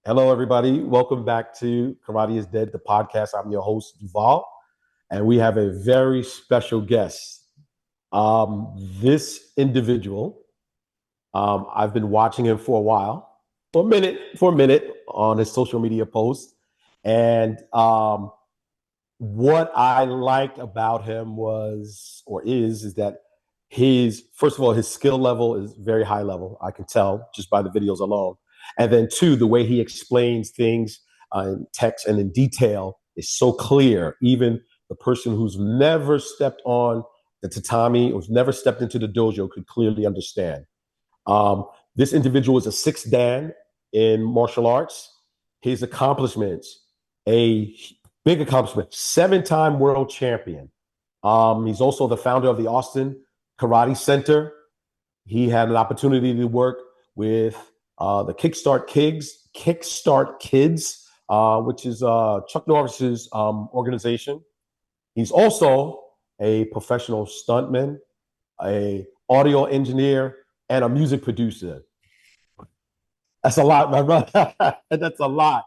Hello, everybody. Welcome back to Karate is Dead, the podcast. I'm your host, Duval, and we have a very special guest. This individual, I've been watching him for a while, for a minute on his social media posts. And what I like about him is that first of all, his skill level is very high level. I can tell just by the videos alone. And then two, the way he explains things in text and in detail is so clear. Even the person who's never stepped on the tatami, who's never stepped into the dojo could clearly understand. This individual is a sixth dan in martial arts. His accomplishments, a big accomplishment, seven-time world champion. He's also the founder of the Austin Karate Center. He had an opportunity to work with the Kickstart Kids, which is Chuck Norris's organization. He's also a professional stuntman, a audio engineer, and a music producer. That's a lot, my brother. That's a lot.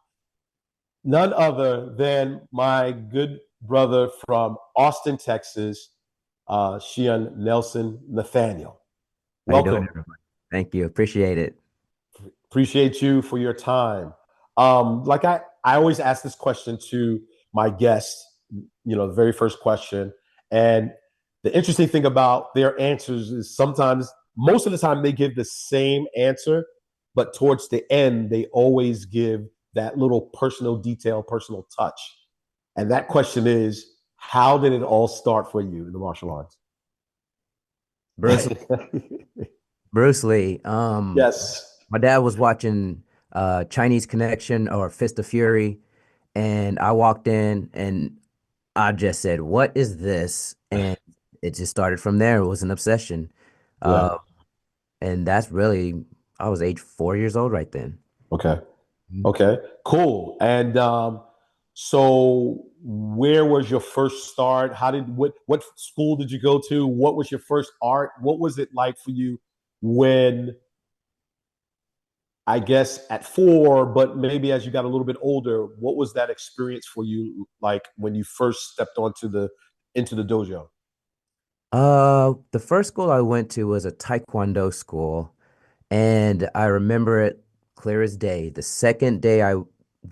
None other than my good brother from Austin, Texas, Shihan Nelson Nathaniel. How you doing, Welcome. everyone? Thank you. Appreciate it. Appreciate you for your time. I always ask this question to my guests, the very first question. And the interesting thing about their answers is sometimes, most of the time, they give the same answer, but towards the end, they always give that little personal detail, personal touch. And that question is, how did it all start for you in the martial arts? Bruce Bruce Lee. Yes. My dad was watching Chinese Connection or Fist of Fury, and I walked in and I just said, "What is this?" And it just started from there. It was an obsession. Yeah. Uh, and that's really I was age 4 years old right then. Okay. Mhm. Okay, cool. And so where was your first start? What school did you go to? What was your first art? What was it like for you when, I guess, at four, but maybe as you got a little bit older, what was that experience for you like when you first stepped into the dojo? The first school I went to was a Taekwondo school. And I remember it clear as day. The second day I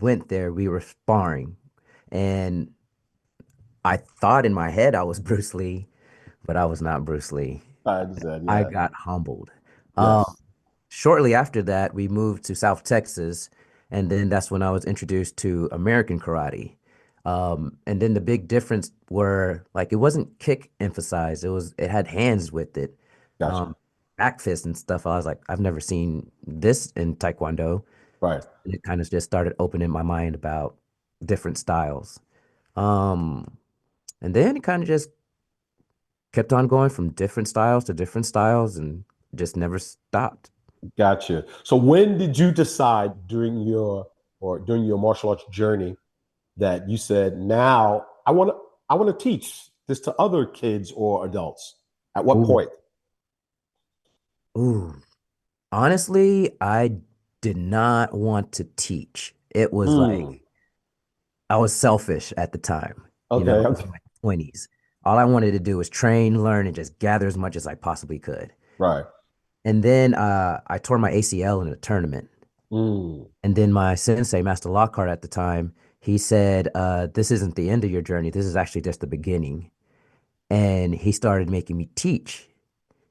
went there, we were sparring. And I thought in my head I was Bruce Lee, but I was not Bruce Lee. I understand, I yeah. got humbled. Um, Yes. Shortly after that, we moved to South Texas. And then that's when I was introduced to American karate. And then the big difference were like it wasn't kick emphasized. It had hands with it. Gotcha. Um, Back fist and stuff. I was like, I've never seen this in Taekwondo. Right. And it kind of just started opening my mind about different styles. Um, and then it kind of just kept on going from different styles to different styles and just never stopped. Gotcha. So when did you decide during your martial arts journey that you said, now I want to teach this to other kids or adults? At what Ooh, point? ooh. Honestly, I did not want to teach. It was Hmm. like I was selfish at the time, Okay. in my 20s. All I wanted to do was train, learn, and just gather as much as I possibly could. Right. And then I tore my ACL in a tournament. Hmm. And then my sensei, Master Lockhart at the time, he said, this isn't the end of your journey. This is actually just the beginning. And he started making me teach.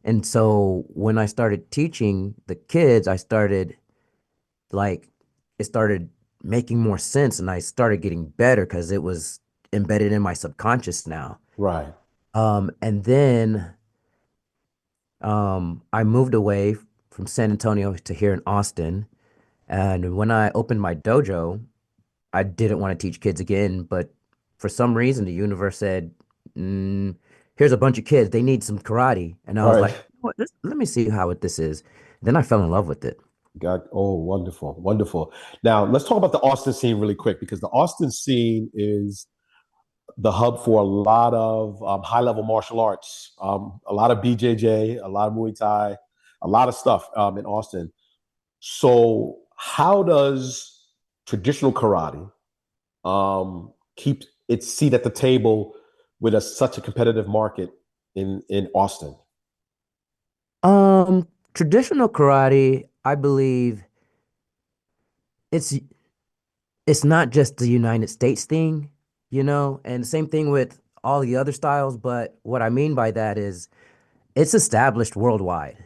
And so when I started teaching the kids, I started like, it started making more sense and I started getting better because it was embedded in my subconscious now. Right. And then I moved away from San Antonio to here in Austin. And when I opened my dojo, I didn't want to teach kids again, but for some reason, the universe said, mm, "Here's a bunch of kids. They need some karate." And I was like, Right. "What? Let me see how this is." Then I fell in love with it. Wonderful. Wonderful. Now let's talk about the Austin scene really quick because the Austin scene is the hub for a lot of high level martial arts, a lot of BJJ, a lot of Muay Thai, a lot of stuff in Austin. So, how does traditional karate keep its seat at the table with such a competitive market in Austin? Traditional karate, I believe it's it's not just the United States thing, and the same thing with all the other styles, but what I mean by that is it's established worldwide.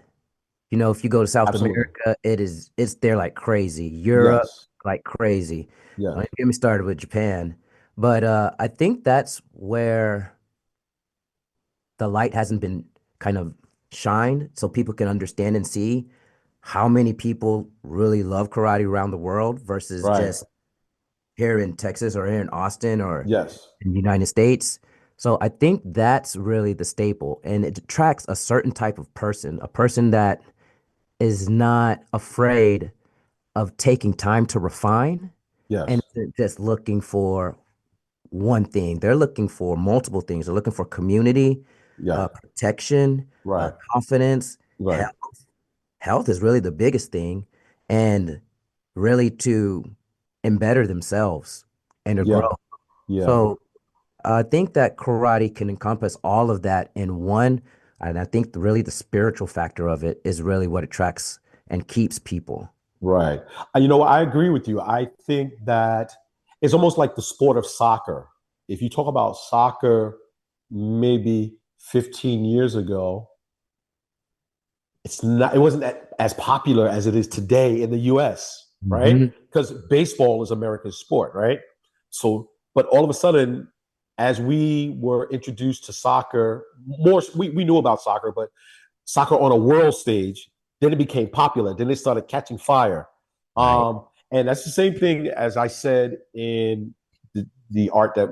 If you go to South Absolutely. America, it's there like crazy. Europe, Yes. like crazy. Yeah. Don't even get me started with Japan. But I think that's where the light hasn't been kind of shined so people can understand and see how many people really love karate around the world versus Right. just here in Texas or here in Austin or Yes. in the United States. So I think that's really the staple, and it attracts a certain type of person, a person that is not afraid of taking time to refine and Yes. isn't just looking for one thing. They're looking for multiple things. They're looking for community, Yeah. protection, Right. confidence, Right. health. Health is really the biggest thing, and really to embetter themselves and to Yeah. grow. Yeah. So I think that karate can encompass all of that in one. And I think really the spiritual factor of it is really what attracts and keeps people. Right. I agree with you. I think that it's almost like the sport of soccer. If you talk about soccer maybe 15 years ago, it wasn't as popular as it is today in the US, right? Hmm. Because baseball is America's sport, right? So, but all of a sudden, as we were introduced to soccer, we knew about soccer, but soccer on a world stage, then it became popular. Then it started catching fire. Right. And that's the same thing as I said in the art that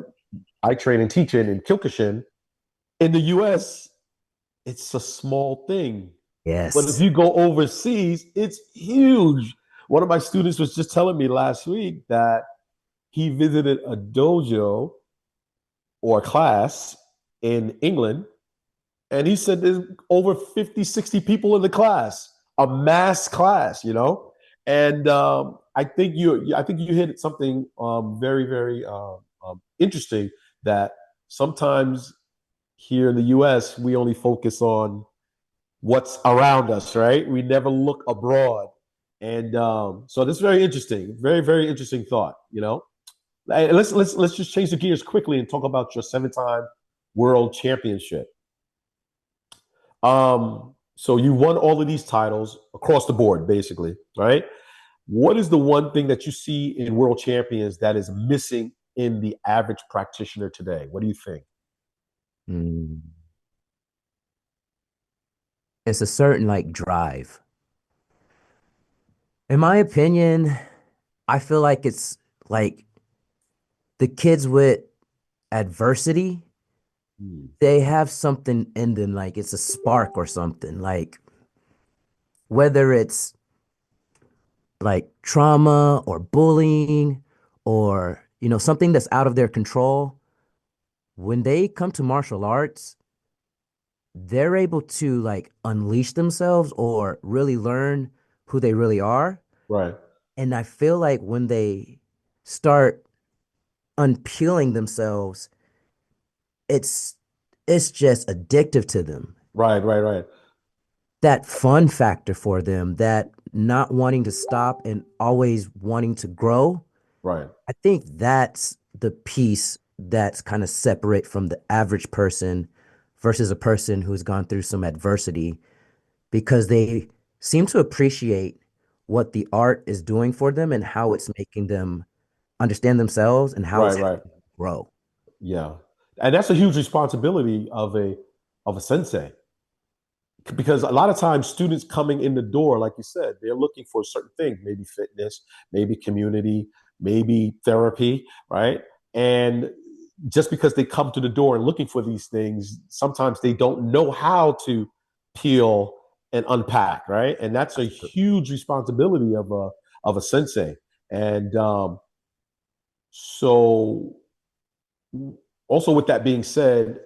I train and teach in Kyokushin. In the US, it's a small thing. But if Yes. you go overseas, it's huge. One of my students was just telling me last week that he visited a dojo or a class in England, and he said there's over 50, 60 people in the class, a mass class. And I think you hit something very, very interesting that sometimes here in the US, we only focus on what's around us, right? We never look abroad. And so this is very interesting, very, very interesting thought. Hey, let's just change the gears quickly and talk about your seven-time world championship. So you won all of these titles across the board, basically, right? What is the one thing that you see in world champions that is missing in the average practitioner today? What do you think? Mm. It's a certain like drive. In my opinion, I feel like it's like the kids with adversity, Hmm. they have something in them, like it's a spark or something. Like whether it's like trauma or bullying or something that's out of their control, when they come to martial arts, they're able to like unleash themselves or really learn who they really are. Right, And I feel like when they start unpeeling themselves, it's it's just addictive to them. right, right, right, That fun factor for them, that not wanting to stop and always wanting to grow. right, I think that's the piece that's kind of separate from the average person versus a person who's gone through some adversity because they seem to appreciate what the art is doing for them and how it's making them understand themselves and how right, it's right. helping them grow. Yeah, and that's a huge responsibility of a sensei, because a lot of times students coming in the door, like you said, they're looking for certain things, maybe fitness, maybe community, maybe therapy, right? And just because they come to the door and looking for these things, sometimes they don't know how to peel and unpack, right? And that's a huge responsibility of a sensei. And so, also with that being said,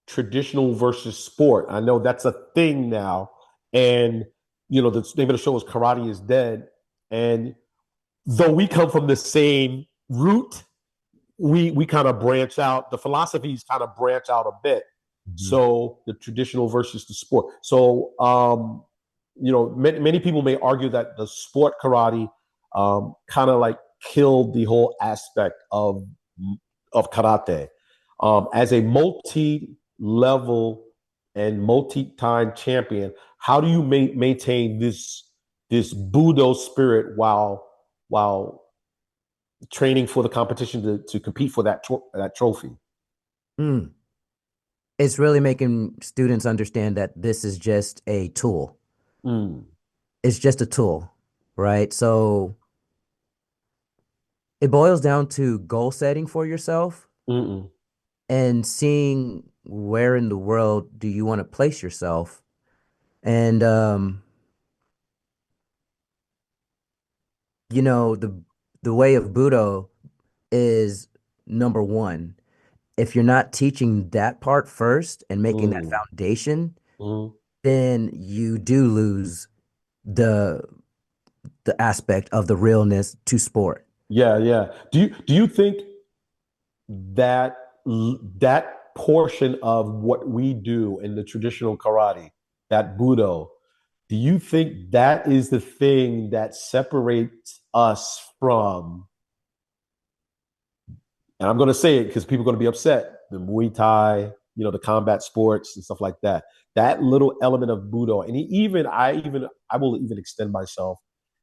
traditional versus sport. I know that's a thing now. And the name of the show is Karate is Dead. And though we come from the same root, we kind of branch out. The philosophies kind of branch out a bit. Mhm. So the traditional versus the sport. So many people may argue that the sport karate kind of like killed the whole aspect of karate. As a multi-level and multi-time champion, how do you maintain this Budo spirit while training for the competition to compete for that trophy? Mm. It's really making students understand that this is just a tool. Mm, It's just a tool, right? So it boils down to goal setting for yourself mm-mm, and seeing where in the world do you want to place yourself. And the way of Budo is number one. If you're not teaching that part first and making that mm, foundation, mm. then you do lose the the aspect of the realness to sport. Yeah, yeah. Do you think that that portion of what we do in the traditional karate, that Budo, do you think that is the thing that separates us from, and I'm going to say it because people are going to be upset, the Muay Thai, the combat sports and stuff like that. That little element of Budo, and I will even extend myself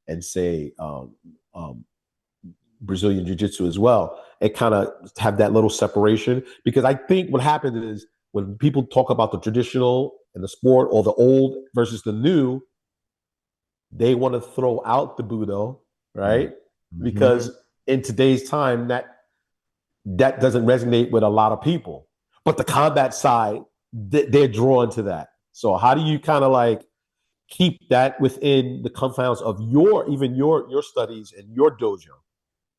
and say Brazilian Jiu Jitsu as well. It kind of have that little separation because I think what happens is when people talk about the traditional and the sport or the old versus the new, they want to throw out the Budo, right? Mm-hmm. Because in today's time, that doesn't resonate with a lot of people. But the combat side, they're drawn to that. So how do you kind of like keep that within the confines of your studies and your dojo?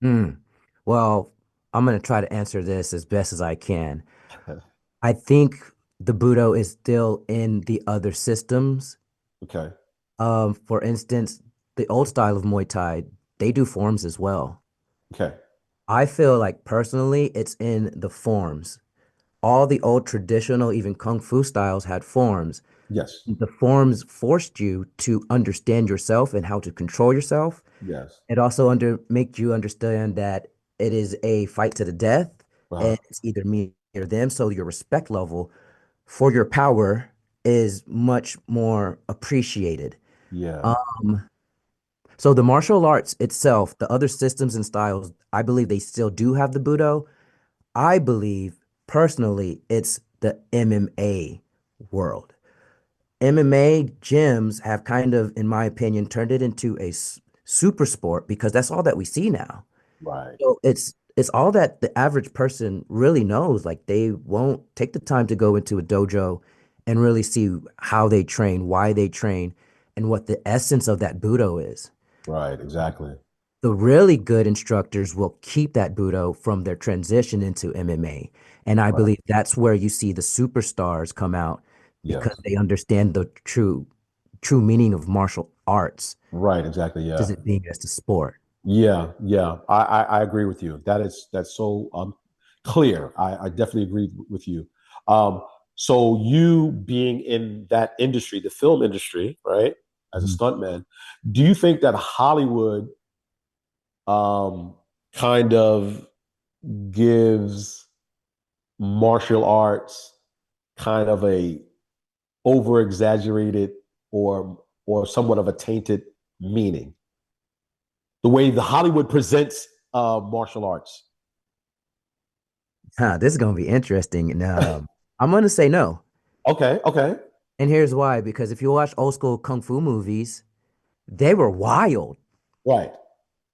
Mm. Well, I'm going to try to answer this as best as I can. I think the Budo is still in the other systems. Okay. For instance, the old style of Muay Thai, they do forms as well. Okay. I feel like personally, it's in the forms. All the old traditional, even Kung Fu styles had forms. Yes. The forms forced you to understand yourself and how to control yourself. Yes. It also make you understand that it is a fight to the death, Uh-huh. and it's either me or them. So your respect level for your power is much more appreciated. Yeah. Um, so the martial arts itself, the other systems and styles, I believe they still do have the Budo. I believe personally it's the MMA world. MMA gyms have kind of, in my opinion, turned it into a super sport because that's all that we see now. Right. So it's all that the average person really knows. Like they won't take the time to go into a dojo and really see how they train, why they train, and what the essence of that Budo is. Right. Exactly. The really good instructors will keep that Budo from their transition into MMA. And I Right. believe that's where you see the superstars come out because Yes. they understand the true meaning of martial arts, Right. Exactly. is Yeah. it being as a sport. Yeah. Yeah. I agree with you. That's so clear. I definitely agree with you. So you being in that industry, the film industry, right, as a Mhm. stuntman, do you think that Hollywood um, kind of gives martial arts kind of a over exaggerated or somewhat of a tainted meaning? The way the Hollywood presents martial arts. Huh, this is gonna be interesting. And I'm gonna say no. Okay, okay, And here's why, because if you watch old school kung fu movies, they were wild. right.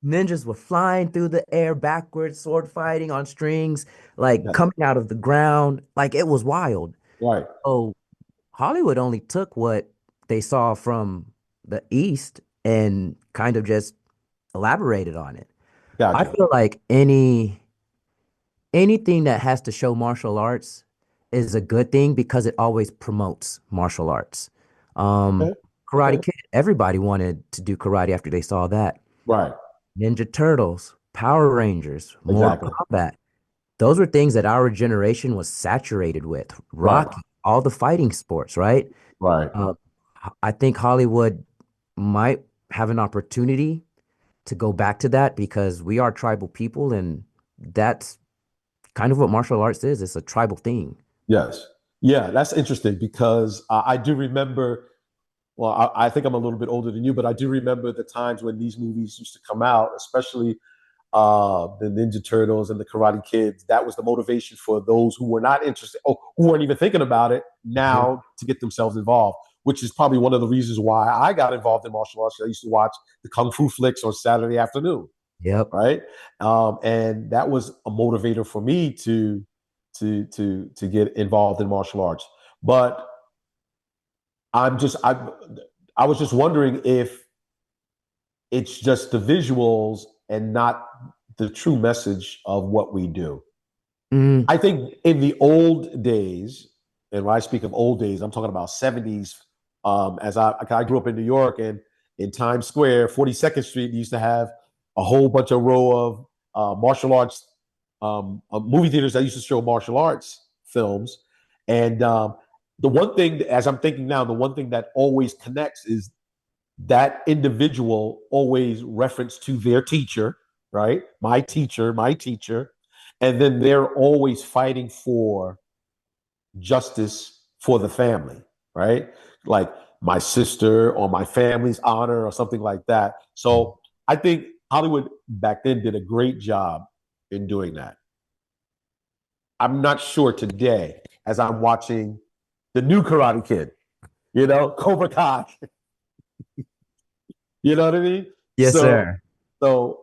Ninjas were flying through the air backwards, sword fighting on strings, like Yes, coming out of the ground. Like it was wild. right. So Hollywood only took what they saw from the East and kind of just elaborated on it. I Gotcha. feel like anything that has to show martial arts is a good thing because it always promotes martial arts. Um, Okay, okay, Karate Kid, everybody wanted to do karate after they saw that. right. Ninja Turtles, Power Rangers, Mortal Exactly. Kombat. Those were things that our generation was saturated with. Right. Rocky, all the fighting sports, right? Right. Uh, I think Hollywood might have an opportunity to go back to that because we are tribal people, and that's kind of what martial arts is. It's a tribal thing. Yes. Yeah, that's interesting because I do remember. Well, I think I'm a little bit older than you, but I do remember the times when these movies used to come out, especially the Ninja Turtles and the Karate Kids. That was the motivation for those who were not interested, or who weren't even thinking about it, Mhm. now to get themselves involved. Which is probably one of the reasons why I got involved in martial arts. I used to watch the kung fu flicks on Saturday afternoon, Yep. right? And that was a motivator for me to get involved in martial arts. But I'm just I was just wondering if it's just the visuals and not the true message of what we do. Mm, I think in the old days, and when I speak of old days, I'm talking about 70s. As I grew up in New York, and in Times Square, 42nd Street used to have a whole bunch of row of martial arts movie theaters that used to show martial arts films. And the one thing, as I'm thinking now, the one thing that always connects is that individual always reference to their teacher, right? My teacher, my teacher. And then they're always fighting for justice for the family, right? Like my sister or my family's honor or something like that. So I think Hollywood back then did a great job in doing that. I'm not sure today, as I'm watching the new Karate Kid, Cobra Kai, you know what I mean? yes, So, sir. so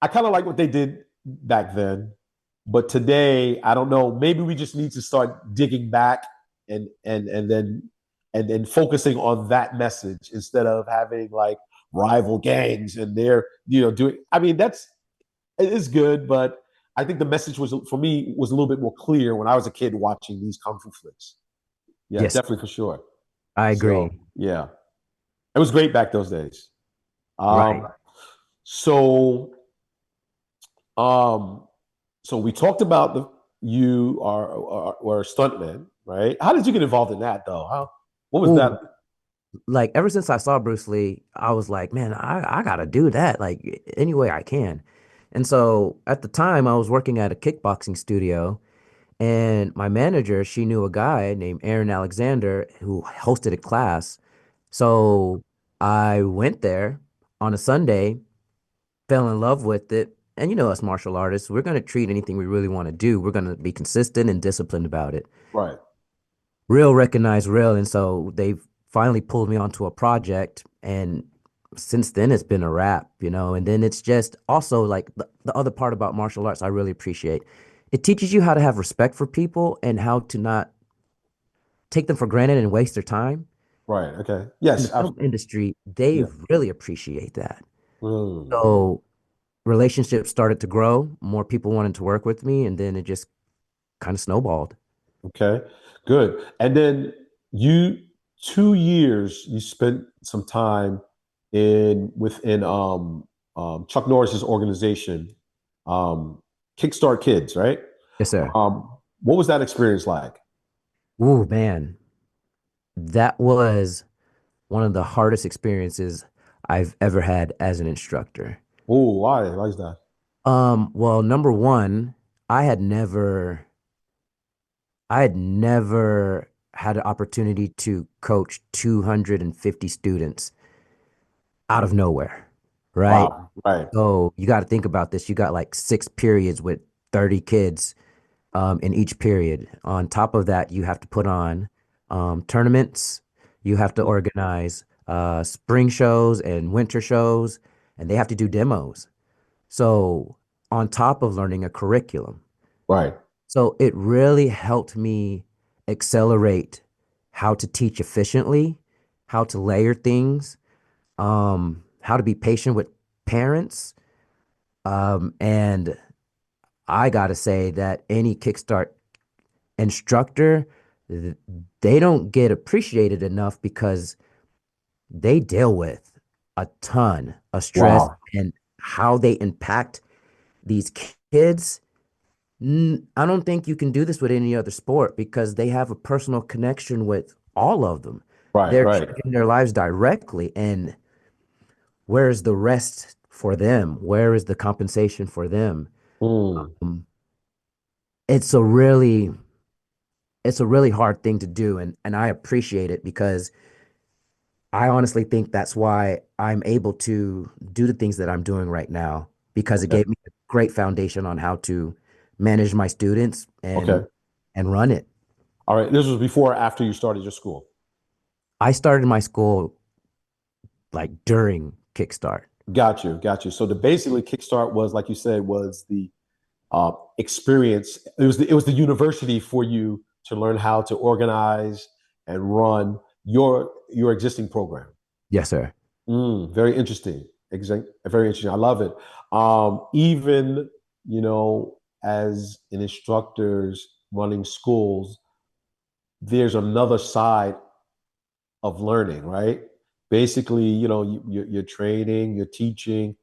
I kind of like what they did back then, but today I don't know. Maybe we just need to start digging back and then focusing on that message instead of having like rival gangs and they're doing. I mean, it is good, but I think the message was for me was a little bit more clear when I was a kid watching these kung fu flicks. Yeah, Yes, definitely for sure. I So agree. yeah, it was great back those days. Right. Um, so Um, so we talked about the you are a stuntman, right? How did you get involved in that though? What was that? Ooh, like ever since I saw Bruce Lee, I was like, man, I gotta do that like any way I can. And so at the time, I was working at a kickboxing studio, and my manager, she knew a guy named Aaron Alexander who hosted a class. So I went there on a Sunday, fell in love with it. And you know, us martial artists, we're going to treat anything we really want to do. We're going to be consistent and disciplined about it. Right, Real recognize real. And so they finally pulled me onto a project. And since then, it's been a wrap, you know. And then it's just also like the other part about martial arts I really appreciate. It teaches you how to have respect for people and how to not take them for granted and waste their time. right, okay, In the yes, film industry, they yeah. really appreciate that. Mm, So relationships started to grow, more people wanted to work with me, and then it just kind of snowballed. okay, good. And then you 2 years you spent some time within Chuck Norris's organization, Kickstart Kids, right? Yes, sir. What was that experience like? Ooh, man, that was one of the hardest experiences I've ever had as an instructor. Oh, why? Why is that? Well, number one, I had never, I had never had an opportunity to coach 250 students out of nowhere, right? Wow, right, So you got to think about this. You got like six periods with 30 kids in each period. On top of that, you have to put on tournaments. You have to organize spring shows and winter shows, and they have to do demos. So, on top of learning a curriculum. right, So, it really helped me accelerate how to teach efficiently, how to layer things, how to be patient with parents. And I got to say that any Kickstart instructor, th- they don't get appreciated enough because they deal with a ton of stress wow, and how they impact these kids, I don't think you can do this with any other sport because they have a personal connection with all of them. Right, They're right. changing their lives directly. And where is the rest for them? Where is the compensation for them? Mm, Um, it's a really it's a really hard thing to do, and I appreciate it because I honestly think that's why I'm able to do the things that I'm doing right now because it okay, gave me a great foundation on how to manage my students okay. and run it. All right. This was before or after you started your school. I started my school like during Kickstart. Got you, got you. So the basically Kickstart was, like you said, was the experience. It was the university for you to learn how to organize and run your existing program. Yes, sir. Very interesting. Very interesting. I love it. Even as an instructors running schools, there's another side of learning, right? Basically, you're training, you're teaching,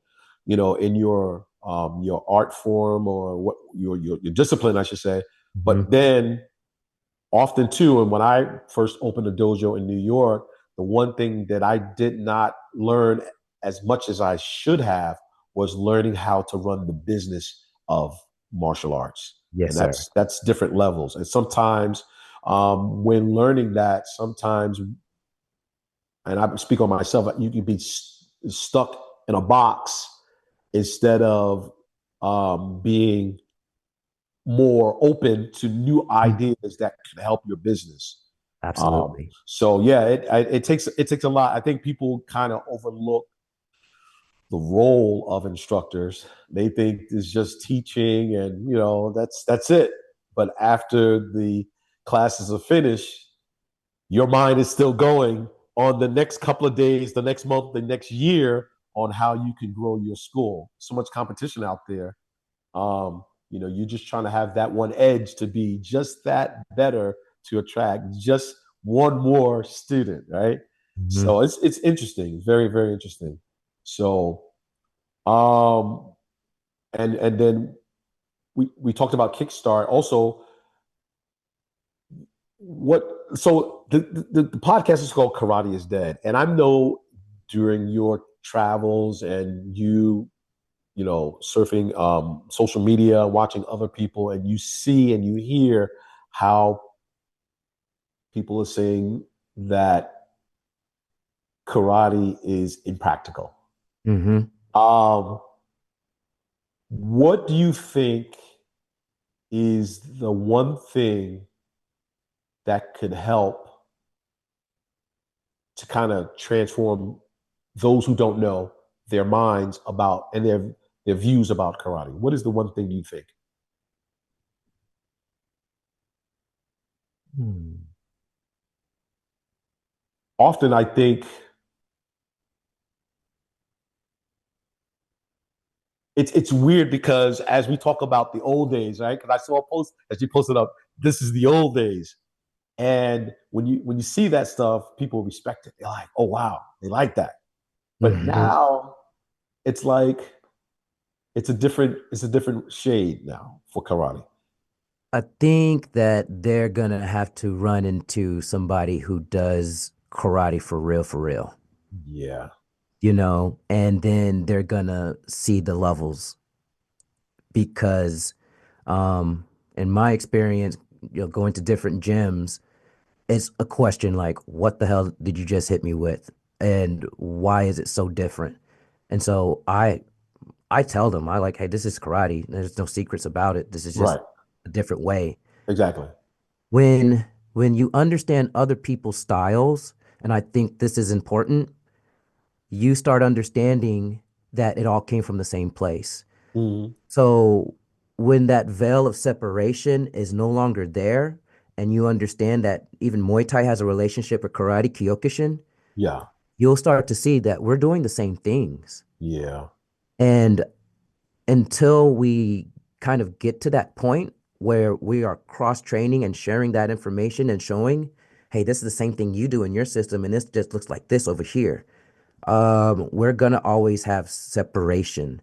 in your art form or what your discipline, I should say. Hmm. But then often too, and when I first opened a dojo in New York, the one thing that I did not learn as much as I should have was learning how to run the business of martial arts, Yes, and sir. that's different levels. And sometimes, when learning that, sometimes, and I speak on myself, you can be stuck in a box instead of being more open to new Mhm. ideas that could help your business. Absolutely. So yeah, it takes a lot. I think people kind of overlook the role of instructors. They think it's just teaching, and that's it. But after the classes are finished, your mind is still going on the next couple of days, the next month, the next year on how you can grow your school. So much competition out there. You're just trying to have that one edge to be just that better to attract just one more student, right? Hmm. So it's interesting, very, very interesting. So um and then we talked about Kickstart. Also, what so the podcast is called Karate is Dead. And I know during your travels and surfing social media, watching other people, and you see and you hear how people are saying that karate is impractical. Hmm. Um, what do you think is the one thing that could help to kind of transform those who don't know their minds about and their views about karate? What is the one thing you think? Often, I think it's weird because as we talk about the old days, right? Because I saw a post as you posted up, this is the old days. And when you see that stuff, people respect it. They're like, oh wow, they like that. But Hmm. now it's like it's a different shade now for karate. I think that they're gonna have to run into somebody who does karate for real, Yeah. and then they're gonna see the levels because, um, in my experience, going to different gyms, it's a question like, what the hell did you just hit me with? And why is it so different? And so I tell them, I like, hey, this is karate. There's no secrets about it. This is just Right. a different way. Exactly. When when you understand other people's styles, and I think this is important, you start understanding that it all came from the same place. Mhm. So when that veil of separation is no longer there, and you understand that even Muay Thai has a relationship with karate, Kyokushin, Yeah. you'll start to see that we're doing the same things. Yeah. And until we kind of get to that point where we are cross training and sharing that information and showing, hey, this is the same thing you do in your system, and this just looks like this over here. We're gonna always have separation.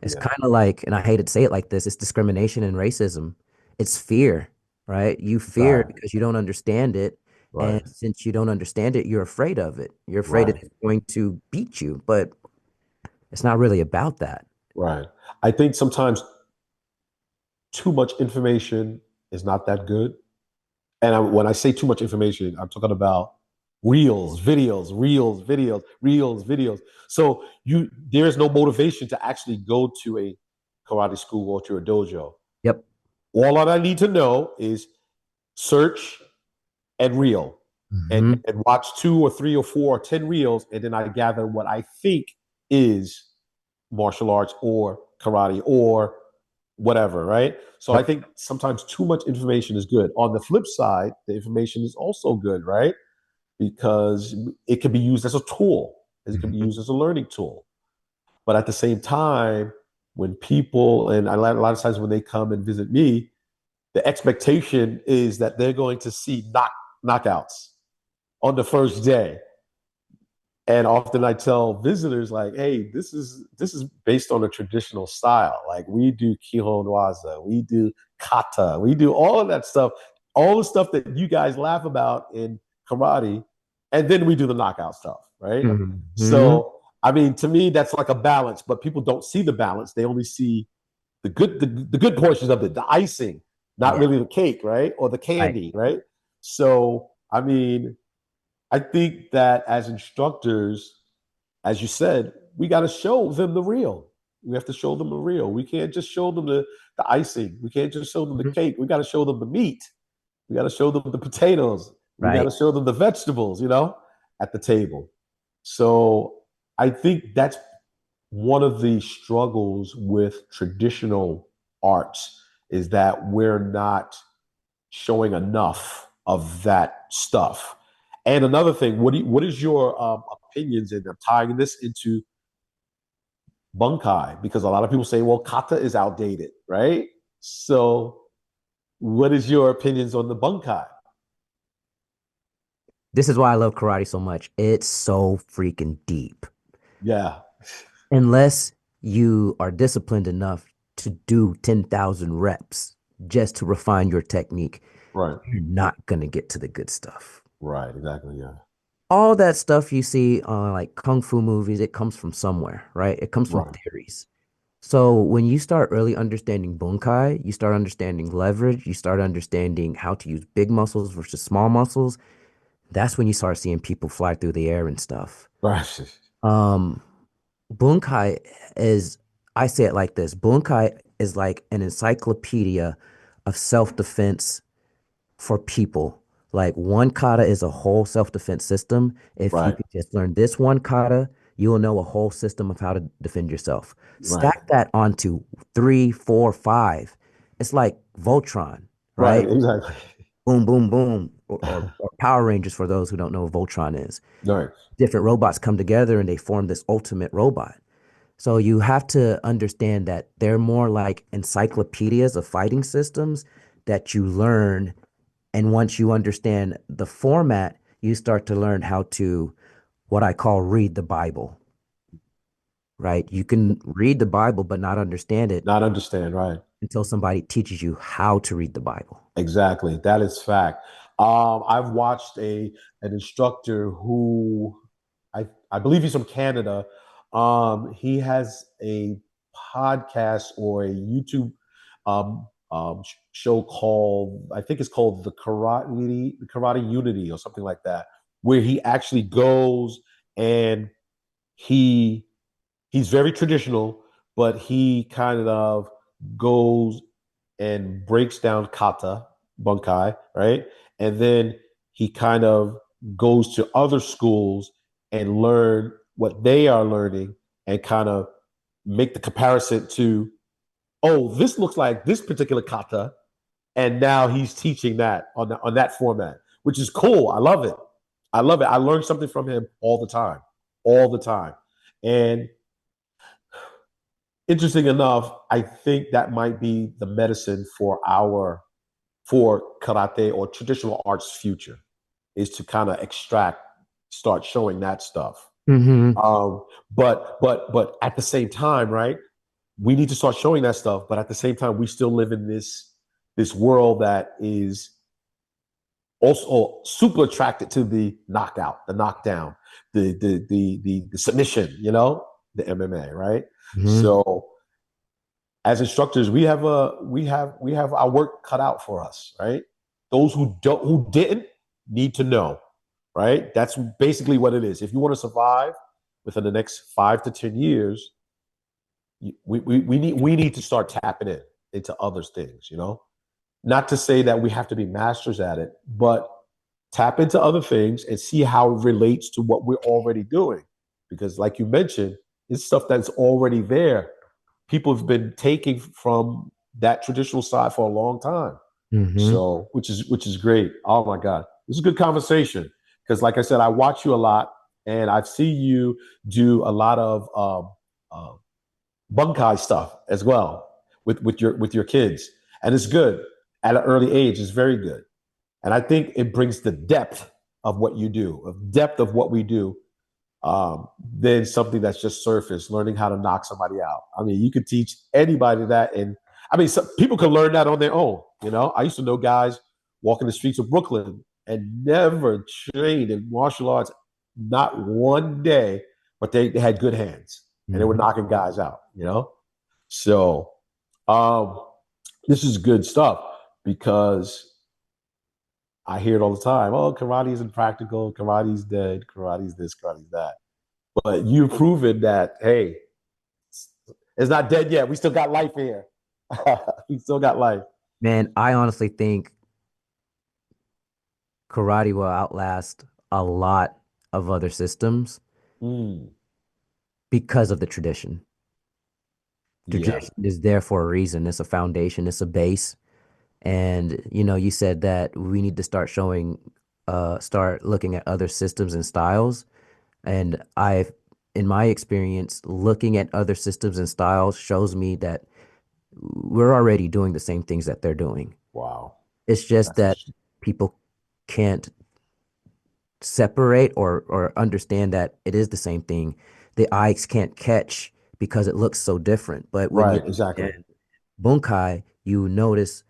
It's Yeah. kind of like, and I hate to say it like this, it's discrimination and racism. It's fear, right? You fear it Right. because you don't understand it. And Right. since you don't understand it, you're afraid of it. You're afraid Right. it's going to beat you, but it's not really about that. Right. I think sometimes too much information is not that good. And when I say too much information, I'm talking about reels, videos, reels, videos, reels, videos. So there's no motivation to actually go to a karate school or to a dojo. Yep. All I need to know is search and reel Hmm. and watch two or three or four or 10 reels. And then I gather what I think is martial arts or karate or whatever, right? So I Yep. think sometimes too much information is good. On the flip side, the information is also good, right? Because it can be used as a tool, as it can be Mhm. used as a learning tool. But at the same time, when people, and a lot of times when they come and visit me, the expectation is that they're going to see knockouts on the first day. And often I tell visitors, like, hey, this is based on a traditional style. Like we do Kihon Waza, we do kata, we do all of that stuff, all the stuff that you guys laugh about in karate, and then we do the knockout stuff, right? Mhm. So I mean, to me, that's like a balance, but people don't see the balance. They only see the good portions of it, the icing, not Yeah. really the cake, right? Or the Right. candy, right? So I mean, I think that as instructors, as you said, we got to show them the real. We have to show them the real. We can't just show them the icing. We can't just show them the Mhm. cake. We got to show them the meat. We got to show them the potatoes. We got to Right. show them the vegetables, at the table. So I think that's one of the struggles with traditional arts is that we're not showing enough of that stuff. And another thing, what is your opinions in tying this into bunkai? Because a lot of people say, well, kata is outdated, right? So, what is your opinions on the bunkai? This is why I love karate so much. It's so freaking deep. Yeah, Unless you are disciplined enough to do 10,000 reps just to refine your technique, right, you're not going to get to the good stuff. right, exactly, yeah, All that stuff you see on like kung fu movies, it comes from somewhere, right? It comes from right, theories. So when you start really understanding bunkai, you start understanding leverage, you start understanding how to use big muscles versus small muscles. That's when you start seeing people fly through the air and stuff. right, Um, Bunkai is, I say it like this, Bunkai is like an encyclopedia of self-defense for people. Like one kata is a whole self-defense system. If you right, could just learn this one kata, you will know a whole system of how to defend yourself. right, Stack that onto three, four, five. It's like Voltron, right, right? exactly, Boom, boom, boom. Or Power Rangers for those who don't know what Voltron is. right, Different robots come together and they form this ultimate robot. So you have to understand that they're more like encyclopedias of fighting systems that you learn. And once you understand the format, you start to learn how to what I call read the Bible, right? You can read the Bible, but not understand it not understand, right. until somebody teaches you how to read the Bible. Exactly. That is fact. I've watched an instructor who I believe he's from Canada. He has a podcast or a YouTube show called I think it's called the Karate Unity or something like that, where he actually goes and he he's very traditional, but he kind of goes and breaks down kata, bunkai, right? And then he kind of goes to other schools and learn what they are learning and kind of make the comparison to, oh, this looks like this particular kata, and now he's teaching that on that format, which is cool. I love it. I love it. I learn something from him all the time. And interesting enough, I think that might be the medicine for karate or traditional arts future is to kind of start showing that stuff. Hmm. But at the same time, right? We need to start showing that stuff. But at the same time, we still live in this world that is also super attracted to the knockout, the knockdown, the submission, the MMA, right? Hmm. So as instructors, we have our work cut out for us, right? Those who didn't need to know, right? That's basically what it is. If you want to survive within the next 5 to 10 years, we need to start tapping into other things. Not to say that we have to be masters at it, but tap into other things and see how it relates to what we're already doing. Because, like you mentioned, it's stuff that's already there. People have been taking from that traditional side for a long time. Hmm. So, which is great. Oh my God, this is a good conversation. Because, like I said, I watch you a lot, and I've seen you do a lot of uh, bunkai stuff as well with your kids, and it's good at an early age. It's very good. And I think it brings the depth of what you do, of depth of what we do, than something that's just surface, learning how to knock somebody out. I mean, you could teach anybody that. And I mean, some people can learn that on their own. I used to know guys walking the streets of Brooklyn and never trained in martial arts, not one day, but they had good hands and they were Hmm. knocking guys out. So um, this is good stuff because I hear it all the time. Oh, karate isn't practical. Karate's dead. Karate's this. Karate's that. But you've proven that, hey, it's not dead yet. We still got life here. We still got life. Man, I honestly think karate will outlast a lot of other systems Mm, because of the tradition. yeah. Tradition is there for a reason. It's a foundation, it's a base. And you said that we need to start looking at other systems and styles. And in my experience, looking at other systems and styles shows me that we're already doing the same things that they're doing. Wow. It's just That's that people can't separate or understand that it is the same thing. The eyes can't catch because it looks so different. But when you right. Exactly. understand bunkai, you notice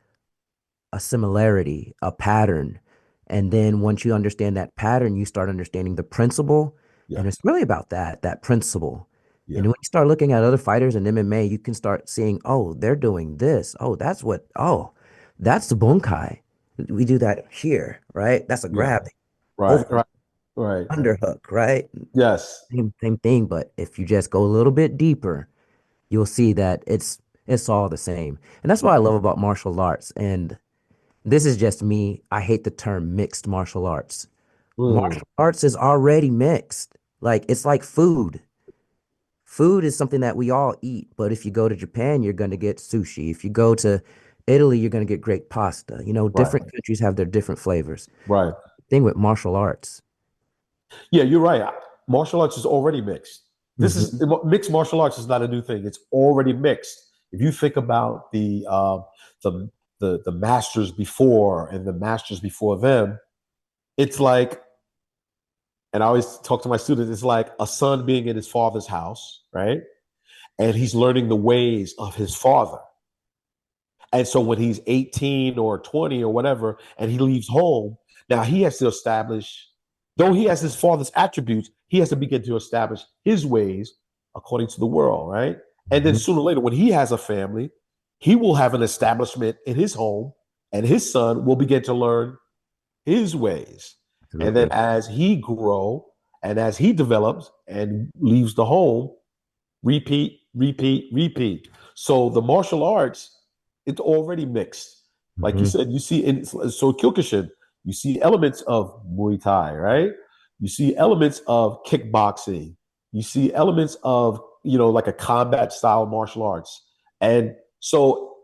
a similarity, a pattern. And then once you understand that pattern, you start understanding the principle. Yeah. And it's really about that principle. And Yeah. when you start looking at other fighters in MMA, you can start seeing, oh, they're doing this. Oh, that's the bunkai. We do that here, right? That's a Yeah. grab, Right. over, Right. Right. underhook, right? Yes. Same thing. But if you just go a little bit deeper, you'll see that it's all the same. And that's what I love about martial arts. And this is just me. I hate the term mixed martial arts. Mm, Martial arts is already mixed. Like it's like food. Food is something that we all eat, but if you go to Japan, you're going to get sushi. If you go to Italy, you're going to get great pasta. right. Different countries have their different flavors. Right. Thing with martial arts. Yeah, you're right. Martial arts is already mixed. This is Hmm. mixed martial arts is not a new thing. It's already mixed. If you think about the the masters before and the masters before them, it's like, and I always talk to my students, it's like a son being in his father's house, right? And he's learning the ways of his father. And so when he's 18 or 20 or whatever, and he leaves home, now he has to establish, though he has his father's attributes, he has to begin to establish his ways according to the world, right? And then Hmm. sooner or later, when he has a family, he will have an establishment in his home, and his son will begin to learn his ways. And then Absolutely. as he grow and as he develops and leaves the home, repeat, repeat, repeat. So the martial arts, it's already mixed. Like you Hmm. said, you see in so Kyokushin, you see elements of Muay Thai, right? You see elements of kickboxing. You see elements of like a combat style martial arts, and so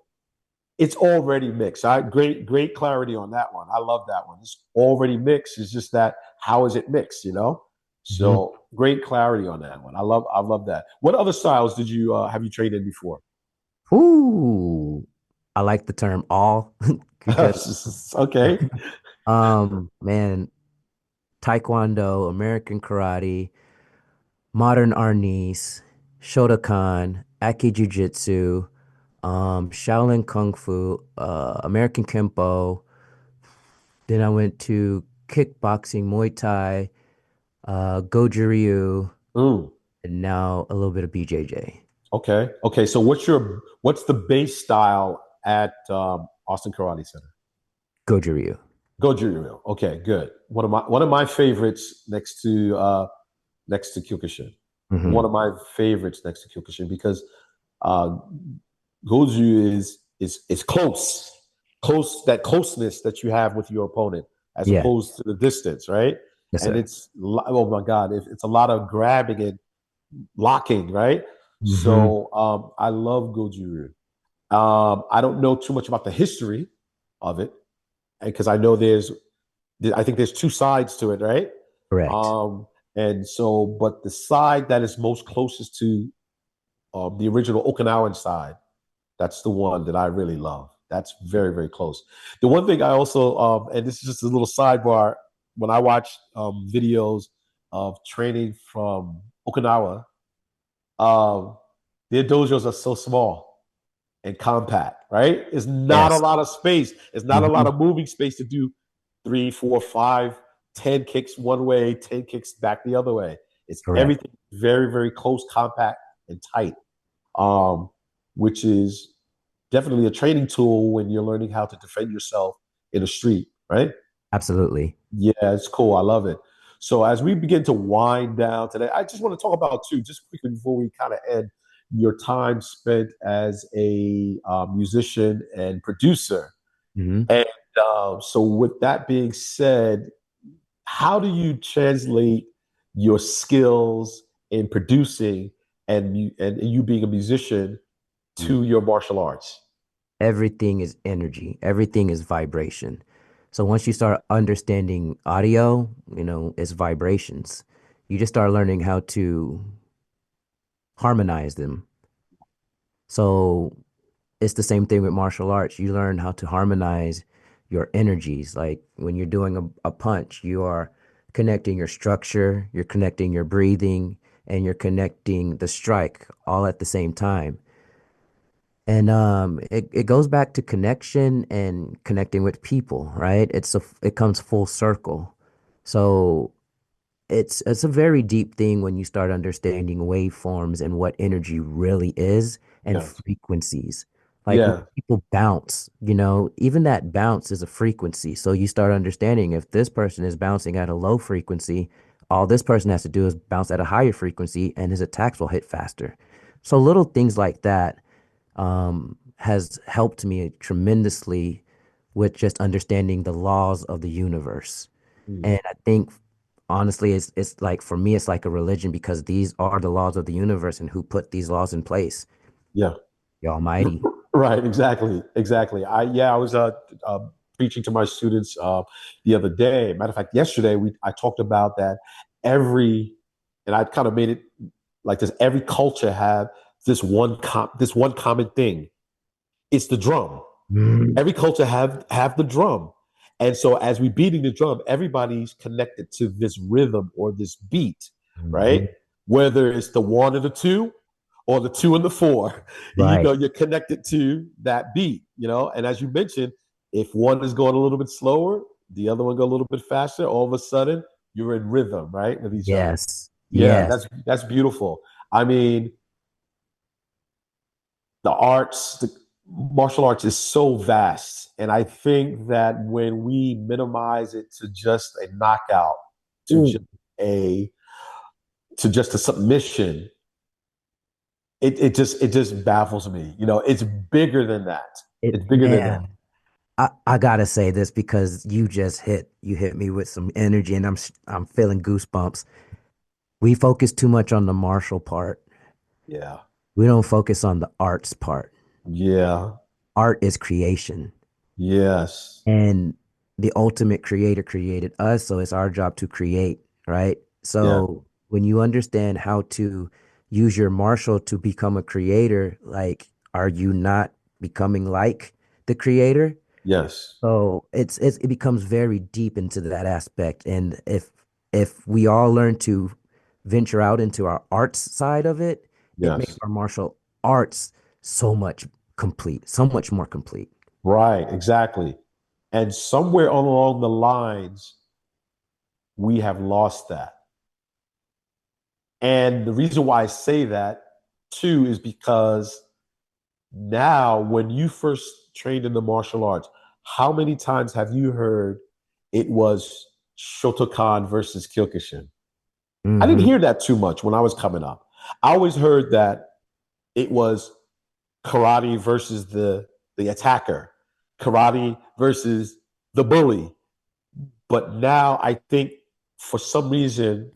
it's already mixed. Great clarity on that one. I love that one. It's already mixed. It's just that how is it mixed? Hmm. So great clarity on that one. I love that. What other styles did you have you trained in before? Ooh, I like the term all because Okay. man, Taekwondo, American karate, modern arnis, Shotokan, Aki Jiu-Jitsu, Shaolin Kung Fu, American Kempo. Then I went to kickboxing, Muay Thai, Goju-Ryu, Mm, and now a little bit of BJJ. okay. Okay. So what's the base style at Austin Karate Center? Goju-Ryu. Goju. Okay, good. One of my favorites next to Kyokushin. One Hmm. of my favorites next to Kyokushin because uh, Goju is close that closeness that you have with your opponent as Yeah. opposed to the distance, right? Yes, And sir. oh my God, it's a lot of grabbing and locking, right? Hmm. So I love Goju. I don't know too much about the history of it because I think there's two sides to it, right? Correct. Um, and so, but the side that is most closest to the original Okinawan side, that's the one that I really love. That's very, very close. The one thing I also, and this is just a little sidebar, when I watch videos of training from Okinawa, um, their dojos are so small and compact, right? It's not a Yes. lot of space. It's not a lot Hmm. of moving space to do three, four, five, 10 kicks one way, 10 kicks back the other way. It's Correct. everything very, very close, compact, and tight, um, which is definitely a training tool when you're learning how to defend yourself in the street, right? Absolutely. Yeah, it's cool. I love it. So as we begin to wind down today, I just want to talk about too, just quickly before we kind of end, your time spent as a musician and producer. Hmm. And so, with that being said, how do you translate your skills in producing and you being a musician to your martial arts? Everything is energy, everything is vibration. So once you start understanding audio, it's vibrations. You just start learning how to harmonize them. So it's the same thing with martial arts. You learn how to harmonize your energies. Like when you're doing a punch, you are connecting your structure, you're connecting your breathing, and you're connecting the strike all at the same time. And it goes back to connection and connecting with people, right? It comes full circle. So it's a very deep thing when you start understanding waveforms and what energy really is and Yes. frequencies. Like when Yeah. people bounce, even that bounce is a frequency. So you start understanding if this person is bouncing at a low frequency, all this person has to do is bounce at a higher frequency and his attacks will hit faster. So little things like that has helped me tremendously with just understanding the laws of the universe. Mm. And I think honestly, it's like for me, it's like a religion because these are the laws of the universe, and who put these laws in place? Yeah. The Almighty. Right, exactly. I was preaching to my students the other day. Matter of fact, yesterday I talked about that every, and I kind of made it like this. Every culture have this one common thing. It's the drum. Mm. Every culture have the drum, and so as we beating the drum, everybody's connected to this rhythm or this beat, right? Mhm. Whether it's the one and the two or the two and the four, Right. you're connected to that beat, and as you mentioned, if one is going a little bit slower, the other one go a little bit faster, all of a sudden you're in rhythm, right, with each other. Yes. Yeah, Yes. that's beautiful. I mean, the martial arts is so vast. And I think that when we minimize it to just a knockout, to just Ooh, a a submission, it just baffles me. It's bigger than that. It's bigger than that. man. I gotta say this because you hit me with some energy and I'm feeling goosebumps. We focus too much on the martial part. Yeah. We don't focus on the arts part. Yeah. Art is creation. Yes. And the ultimate creator created us, so it's our job to create, right? Yeah. So when you understand how to use your martial to become a creator, like, are you not becoming like the creator? Yes. So it becomes very deep into that aspect. And if we all learn to venture out into our arts side of it, it makes Yes. our martial arts so much complete, so much more complete. Right. Exactly. And somewhere along the lines, we have lost that. And the reason why I say that too is because now, when you first trained in the martial arts, how many times have you heard it was Shotokan versus Kyokushin? I didn't Hmm. hear that too much when I was coming up. I always heard that it was karate versus the attacker, karate versus the bully. But now I think for some reason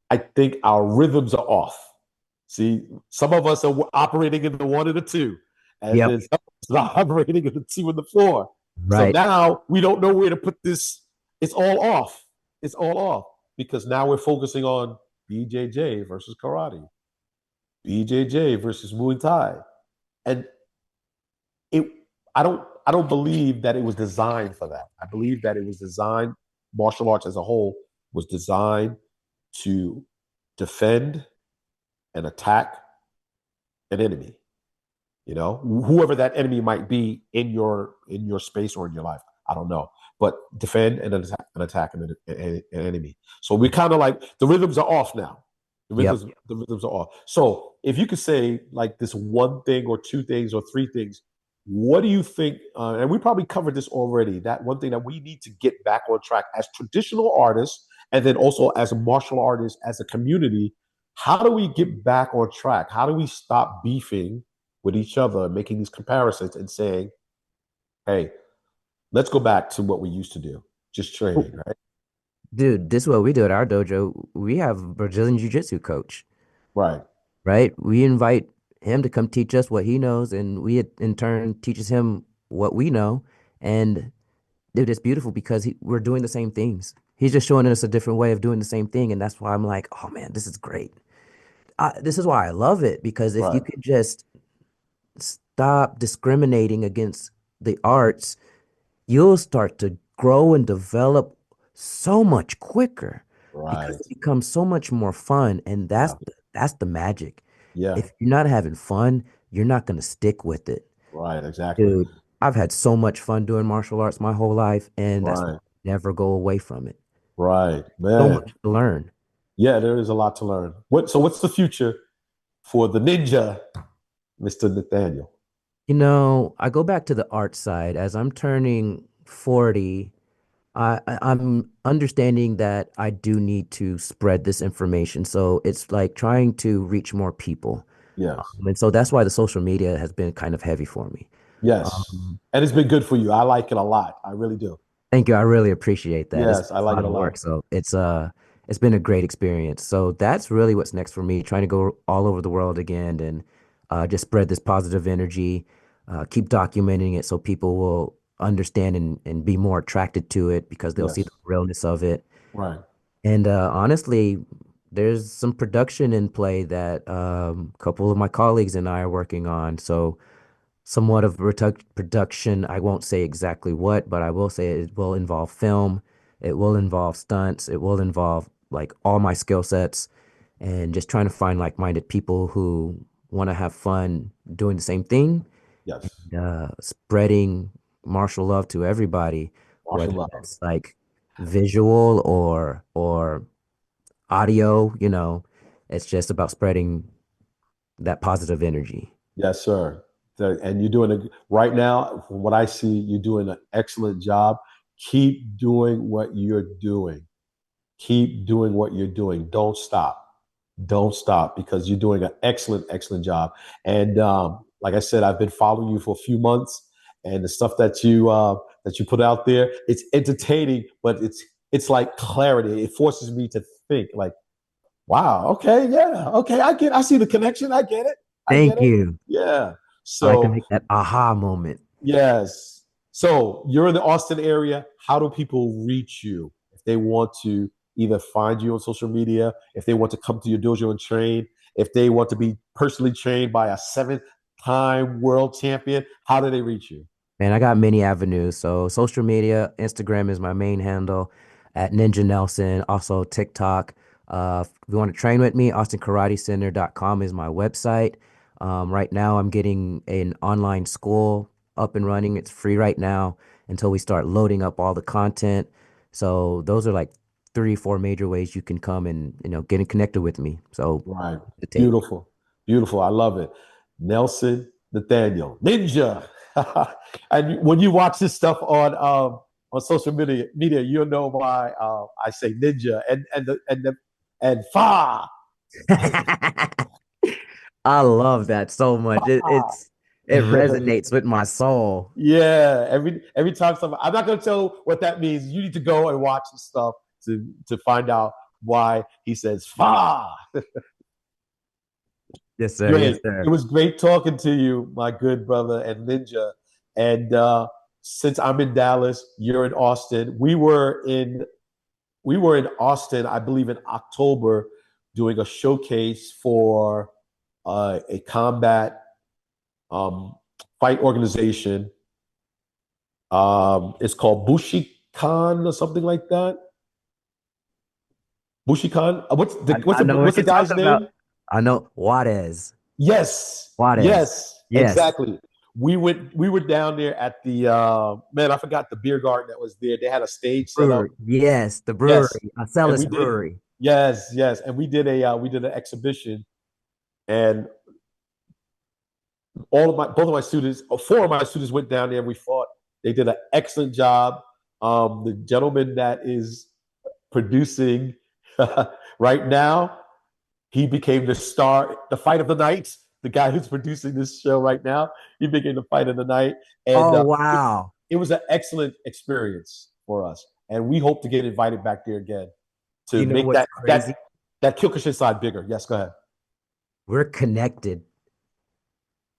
I think our rhythms are off. See, some of us are operating in the one and the two, and Yep. then some of us are operating in the two and the four. So Right. now we don't know where to put this. It's all off. It's all off because now we're focusing on BJJ versus karate, BJJ versus Muay Thai, and it. I don't believe that it was designed for that. I believe that it was designed. Martial arts as a whole was designed to defend and attack an enemy. You know, whoever that enemy might be in your space or in your life, I don't know. But defend and attack an enemy. So we kind of like the rhythms are off now. Yep. The rhythms are off. So if you could say like this one thing or two things or three things, what do you think? And we probably covered this already. That one thing that we need to get back on track as traditional artists, and then also as a martial artist, as a community. How do we get back on track? How do we stop beefing with each other, making these comparisons and saying, hey, let's go back to what we used to do, just training, right? Dude, this is what we do at our dojo. We have a Brazilian Jiu-Jitsu coach, Right. right? We invite him to come teach us what he knows, and we in turn teaches him what we know. And dude, it's beautiful because we're doing the same things. He's just showing us a different way of doing the same thing, and that's why I'm like, oh man, this is great. This is why I love it because if you Right. could just stop discriminating against the arts, you'll start to grow and develop so much quicker because Right. it becomes so much more fun, and Yeah. that's the magic. Yeah. If you're not having fun, you're not going to stick with it. Right. Exactly. Dude, I've had so much fun doing martial arts my whole life, and that's why Right. I never go away from it. Right. So Man. much to learn. Yeah, there is a lot to learn. What's the future for the ninja, Mr. Nathaniel? I go back to the art side. As I'm turning 40, I'm understanding that I do need to spread this information. So it's like trying to reach more people. Yes. And so that's why the social media has been kind of heavy for me. Yes. Um, And it's been good for you. I like it a lot. I really do. Thank you. I really appreciate that. It's Yes, been I a like lot it a of work. lot. So it's been a great experience. So that's really what's next for me, trying to go all over the world again and just spread this positive energy, keep documenting it so people will understand and be more attracted to it because they'll see Yes. the realness of it. Right. And honestly, there's some production in play that a couple of my colleagues and I are working on. So somewhat of production. I won't say exactly what, but I will say it will involve film, it will involve stunts, it will involve like all my skill sets, and just trying to find like-minded people who want to have fun doing the same thing, Yes. spreading martial love to everybody, Martial whether love. that's like visual or audio. It's just about spreading that positive energy. Yes, sir. And you're doing right now, from what I see, you're doing an excellent job. Keep doing what you're doing. Keep doing what you're doing. Don't stop. Don't stop because you're doing an excellent, excellent job. And like I said, I've been following you for a few months, and the stuff that you put out there, it's entertaining, but it's like clarity. It forces me to think, like, wow, okay, yeah, okay, I see the connection. I get it. I get Thank it. you. Yeah. I like to So make that aha moment. yes. So you're in the Austin area. How do people reach you if they want to either find you on social media, if they want to come to your dojo and train, if they want to be personally trained by a seven-time world champion? How do they reach you? Man, I got many avenues. So social media, Instagram is my main handle at Ninja Nelson, also TikTok. If you want to train with me, austinkaraticenter.com is my website. Right now, I'm getting an online school up and running. It's free right now until we start loading up all the content. So those are like three, four major ways you can come and getting connected with me. So Right. hesitate. Beautiful. Beautiful. I love it. Nelson Nathaniel, Ninja. And when you watch this stuff on social media, you'll know why I say ninja and fa. I love that so much. It resonates with my soul. Yeah. Every time somebody, I'm not gonna tell what that means. You need to go and watch the stuff to find out why he says fa. Yes, sir. Yes, Great. It sir. was great talking to you, my good brother and Ninja. And since I'm in Dallas, you're in Austin. We were in Austin, I believe, in October, doing a showcase for a combat um, fight organization. It's called Bushikan or something like that. Bushikan. What's the what's I the know what's what the you're guy's talking about. name? I know Juarez. Yes, Juarez. yes, Yes. exactly. We were down there at the man, I forgot the beer garden that was there. They had a stage set up. Brewery. Yes, the Yes. brewery. And Acellus we did Brewery. yes, and we did an exhibition and all of my both of my students, or four of my students went down there and we fought. They did an excellent job. The gentleman that is producing right now, he became the star, the fight of the night. The guy who's producing this show right now, he became the fight of the night, and Oh, it, wow. it was an excellent experience for us. And we hope to get invited back there again to You know make what's that crazy? that Kyokushin side bigger. Yes, go ahead. We're connected.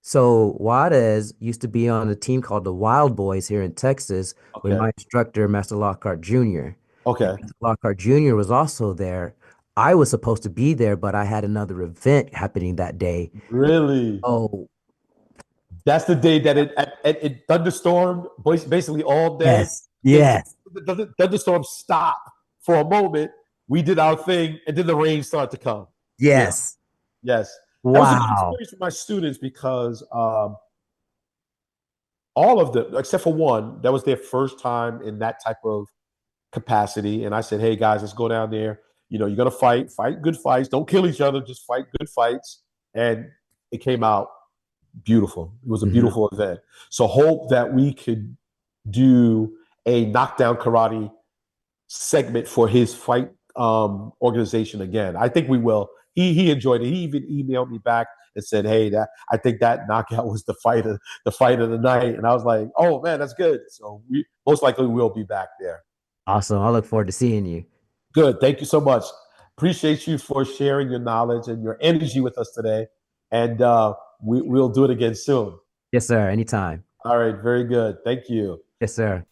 So Juarez used to be on a team called the Wild Boys here in Texas with Okay, my instructor, Master Lockhart Jr. And okay, Master Lockhart Jr. was also there. I was supposed to be there, but I had another event happening that day. really. Oh, That's the day that it thunderstormed basically all day. yes. Then Yes. the thunderstorm stopped for a moment. We did our thing, and then the rain started to come. Yeah. Yes. Yes, that was a good Wow. experience for my students because all of them, except for one, that was their first time in that type of capacity. And I said, "Hey guys, let's go down there. You're gonna fight good fights. Don't kill each other. Just fight good fights." And it came out beautiful. It was a Mhm. beautiful event. So hope that we could do a knockdown karate segment for his fight organization again. I think we will. He enjoyed it. He even emailed me back and said, "Hey, that I think that knockout was the fight of the night." And I was like, "Oh man, that's good." So we most likely will be back there. Awesome. I look forward to seeing you. Good. Thank you so much. Appreciate you for sharing your knowledge and your energy with us today. And we'll do it again soon. Yes, sir. Anytime. All right. Very good. Thank you. Yes, sir.